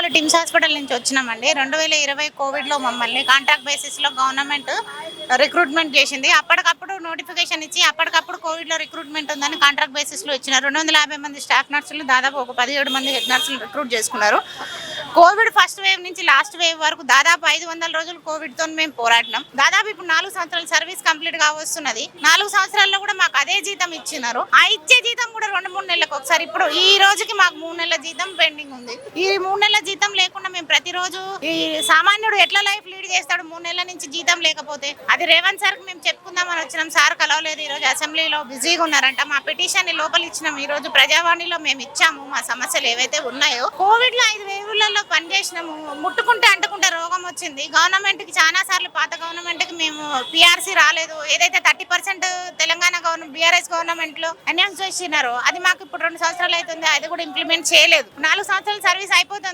Ongole TIMS hospital నుంచి వచ్చినామండి. 2020 కోవిడ్లో మమ్మల్ని కాంట్రాక్ట్ బేసిస్లో గవర్నమెంట్ రిక్రూట్మెంట్ చేసింది. అప్పటికప్పుడు నోటిఫికేషన్ ఇచ్చి అప్పటికప్పుడు కోవిడ్లో రిక్రూట్మెంట్ ఉందని కాంట్రాక్ట్ బేసిస్లో ఇచ్చినారు. 250 మంది స్టాఫ్ నర్సులు, దాదాపు ఒక 17 మంది హెడ్ నర్సులు రిక్రూట్ చేసుకున్నారు. కోవిడ్ ఫస్ట్ వేవ్ నుంచి లాస్ట్ వేవ్ వరకు దాదాపు 500 రోజులు కోవిడ్తో మేము పోరాడినాం. దాదాపు ఇప్పుడు 4 సంవత్సరాల సర్వీస్ కంప్లీట్ గా వస్తున్నది. 4 సంవత్సరాల్లో కూడా మాకు అదే జీతం ఇచ్చినారు. ఆ ఇచ్చే జీతం కూడా 2-3 నెలలకు ఒకసారి. ఇప్పుడు ఈ రోజుకి మాకు 3 నెలల జీతం పెండింగ్ ఉంది. ఈ 3 నెలల జీతం లేకుండా మేము ప్రతిరోజు ఈ సామాన్యుడు ఎట్లా లైఫ్ లీడ్ చేస్తాడు 3 నెలల నుంచి జీతం లేకపోతే? అది రేవంత్ సార్ కి మేము చెప్పుకుందామని వచ్చినాం. సార్ కలవలేదు. ఈ రోజు అసెంబ్లీలో బిజీగా ఉన్నారంట. మా పిటిషన్ ని లోపల ఇచ్చినాం. ఈ రోజు ప్రజావాణిలో మేము ఇచ్చాము మా సమస్యలు ఏవైతే ఉన్నాయో. కోవిడ్ లో 5 వేవులలో పనిచేసినాము. ముట్టుకుంటే అంటుకుంటే రోగం వచ్చింది. గవర్నమెంట్ కి చాలా సార్లు, పాత గవర్నమెంట్ కి మేము పిఆర్సీ రాలేదు. ఏదైతే 30% తెలంగాణ గవర్నమెంట్ బీఆర్ఎస్ గవర్నమెంట్ లో అనౌన్స్ చేసినారో అది మాకు ఇప్పుడు 2 సంవత్సరాలు అవుతుంది. అది కూడా ఇంప్లిమెంట్ చేయలేదు. 4 సంవత్సరాల సర్వీస్ అయిపోతుంది.